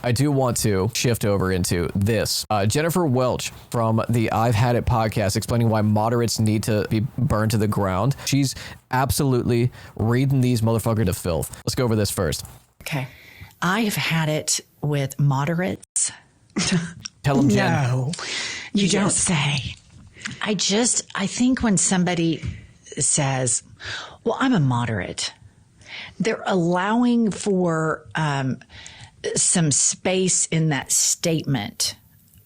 I do want to shift over into this. Jennifer Welch from the I've Had It podcast explaining why moderates need to be burned to the ground. She's absolutely reading these motherfuckers to filth. Let's go over this first. Okay. I've had it with moderates. Tell them, Jen. No, you don't say. I think when somebody says, well, I'm a moderate, they're allowing for some space in that statement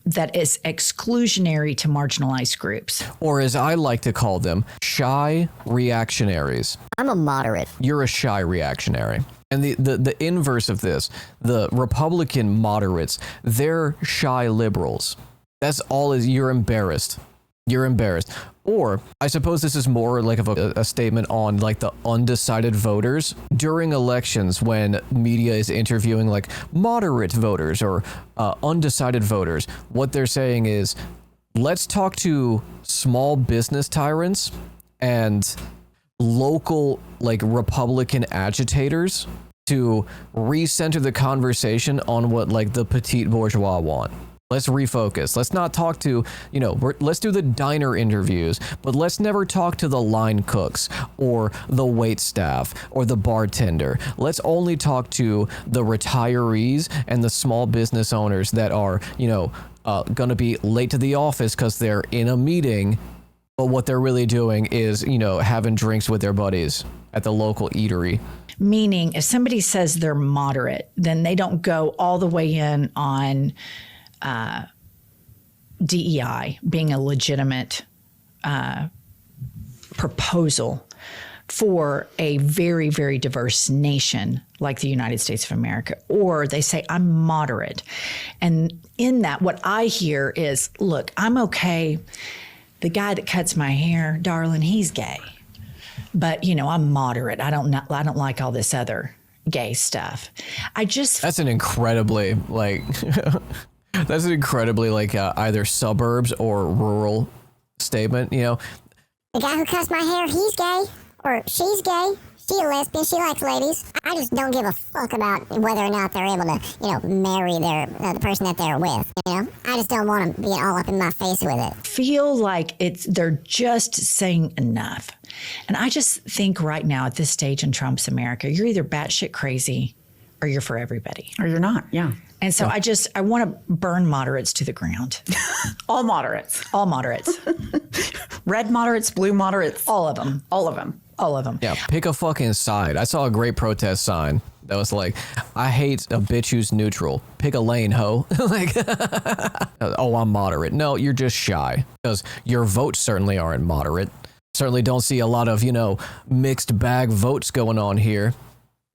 that is exclusionary to marginalized groups. Or as I like to call them, shy reactionaries. I'm a moderate. You're a shy reactionary. And the inverse of this, the Republican moderates, they're shy liberals. That's all you're embarrassed. You're embarrassed. Or I suppose this is more like of a statement on like the undecided voters during elections when media is interviewing like moderate voters or undecided voters. What they're saying is, let's talk to small business tyrants and local like Republican agitators to recenter the conversation on what like the petite bourgeois want. Let's refocus. Let's not talk to, let's do the diner interviews, but let's never talk to the line cooks or the wait staff or the bartender. Let's only talk to the retirees and the small business owners that are, going to be late to the office because they're in a meeting. But what they're really doing is, having drinks with their buddies at the local eatery. Meaning if somebody says they're moderate, then they don't go all the way in on DEI being a legitimate proposal for a very, very diverse nation like the United States of America. Or they say, I'm moderate. And in that, what I hear is, look, I'm okay. The guy that cuts my hair, darling, he's gay. But, I'm moderate. I don't like all this other gay stuff. That's an incredibly either suburbs or rural statement, The guy who cuts my hair, he's gay, or she's gay. She a lesbian. She likes ladies. I just don't give a fuck about whether or not they're able to, marry the person that they're with. I just don't want to be all up in my face with it. Feel like they're just saying enough. And I just think right now at this stage in Trump's America, you're either batshit crazy or you're for everybody. Or you're not, yeah. And so I want to burn moderates to the ground. All moderates. All moderates. Red moderates, blue moderates. All of them. All of them. All of them. Yeah, pick a fucking side. I saw a great protest sign that was like, I hate a bitch who's neutral. Pick a lane, ho. Oh, I'm moderate. No, you're just shy. Because your votes certainly aren't moderate. Certainly don't see a lot of, mixed bag votes going on here.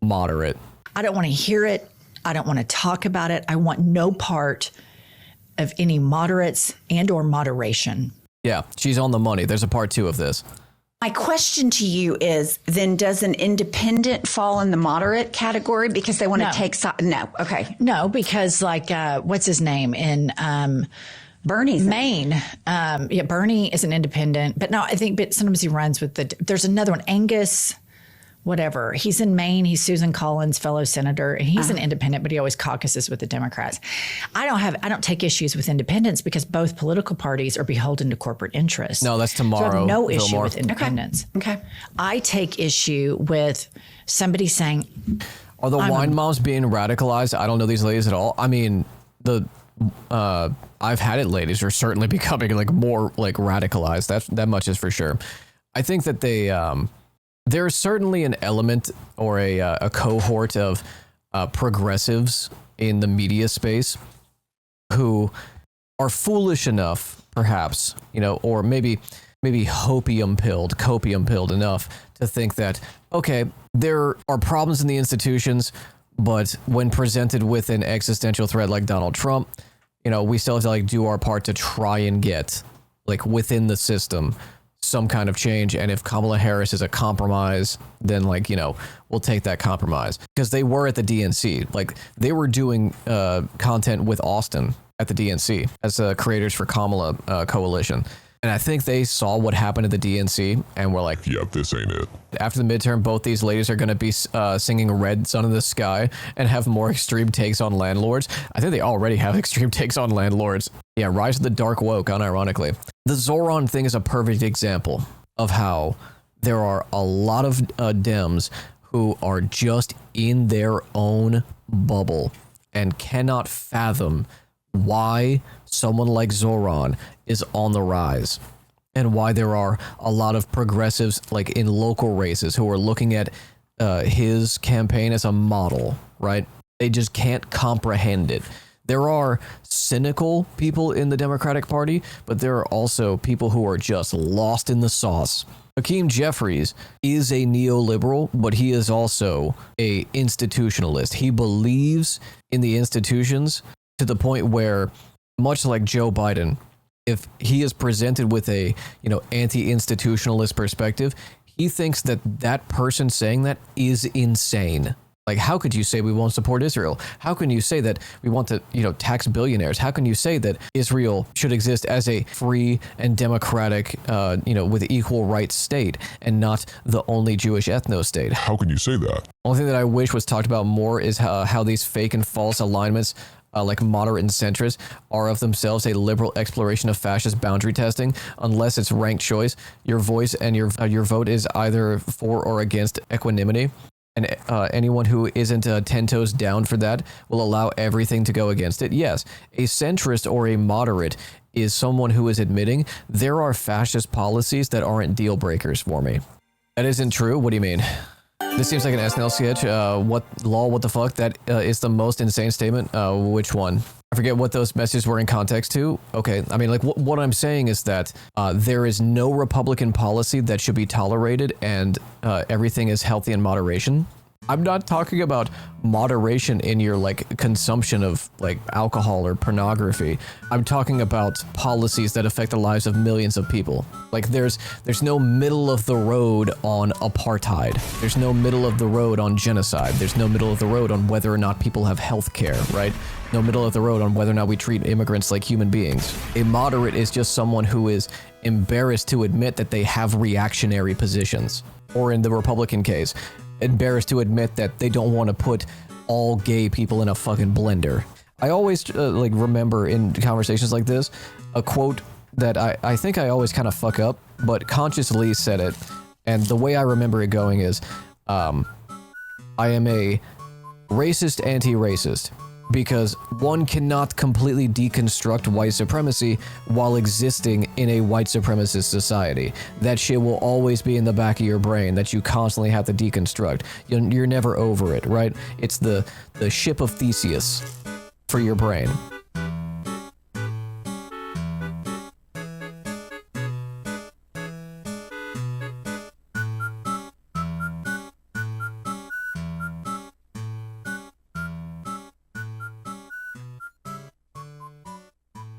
Moderate. I don't want to hear it. I don't want to talk about it. I want no part of any moderates and or moderation. Yeah, she's on the money. There's a part 2 of this. My question to you is, then does an independent fall in the moderate category because they want to take No. Okay. No, because what's his name in Bernie's Maine? Bernie is an independent, but no, I think sometimes he runs with there's another one, Angus, whatever. He's in Maine. He's Susan Collins' fellow senator. And he's an independent, but he always caucuses with the Democrats. I don't take issues with independents because both political parties are beholden to corporate interests. No, that's tomorrow. So I have no issue with independents. Okay. I take issue with somebody saying, are the wine moms being radicalized? I don't know these ladies at all. I mean, the I've Had It ladies are certainly becoming more radicalized. That much is for sure. I think that they there's certainly an element or a cohort of progressives in the media space who are foolish enough, perhaps, or maybe copium pilled enough to think that, okay, there are problems in the institutions, but when presented with an existential threat like Donald Trump, we still have to do our part to try and get within the system some kind of change. And if Kamala Harris is a compromise, then we'll take that compromise, because they were at the DNC. They were doing content with Austin at the DNC as creators for Kamala coalition. And I think they saw what happened at the DNC and were like, yep, this ain't it. after the midterm, both these ladies are going to be singing Red Sun in the Sky and have more extreme takes on landlords. I think they already have extreme takes on landlords. Yeah, Rise of the Dark Woke, unironically. The Zoran thing is a perfect example of how there are a lot of Dems who are just in their own bubble and cannot fathom why someone like Zoran is on the rise, and why there are a lot of progressives like in local races who are looking at his campaign as a model, right? They just can't comprehend it. There are cynical people in the Democratic Party, but there are also people who are just lost in the sauce. Hakeem Jeffries is a neoliberal, but he is also a institutionalist. He believes in the institutions to the point where, much like Joe Biden, if he is presented with a, anti-institutionalist perspective, he thinks that that person saying that is insane. Like, how could you say we won't support Israel? How can you say that we want to, tax billionaires? How can you say that Israel should exist as a free and democratic, with equal rights state and not the only Jewish ethno state? How can you say that? Only thing that I wish was talked about more is how these fake and false alignments, like moderate and centrist, are of themselves a liberal exploration of fascist boundary testing. Unless it's ranked choice, your voice and your vote is either for or against equanimity. And anyone who isn't 10 toes down for that will allow everything to go against it. Yes, a centrist or a moderate is someone who is admitting there are fascist policies that aren't deal breakers for me. That isn't true? What do you mean? This seems like an SNL sketch. What the fuck? That is the most insane statement. Which one? I forget what those messages were in context to. Okay, I mean, like, what I'm saying is that there is no Republican policy that should be tolerated, and everything is healthy in moderation. I'm not talking about moderation in your consumption of alcohol or pornography. I'm talking about policies that affect the lives of millions of people. Like there's no middle of the road on apartheid. There's no middle of the road on genocide. There's no middle of the road on whether or not people have health care, right? No middle of the road on whether or not we treat immigrants like human beings. A moderate is just someone who is embarrassed to admit that they have reactionary positions. Or in the Republican case, embarrassed to admit that they don't want to put all gay people in a fucking blender. I always remember in conversations like this a quote that I think I always kind of fuck up, but consciously said it, and the way I remember it going is, I am a racist anti-racist because one cannot completely deconstruct white supremacy while existing in a white supremacist society. That shit will always be in the back of your brain that you constantly have to deconstruct. You're never over it, right? It's the ship of Theseus for your brain.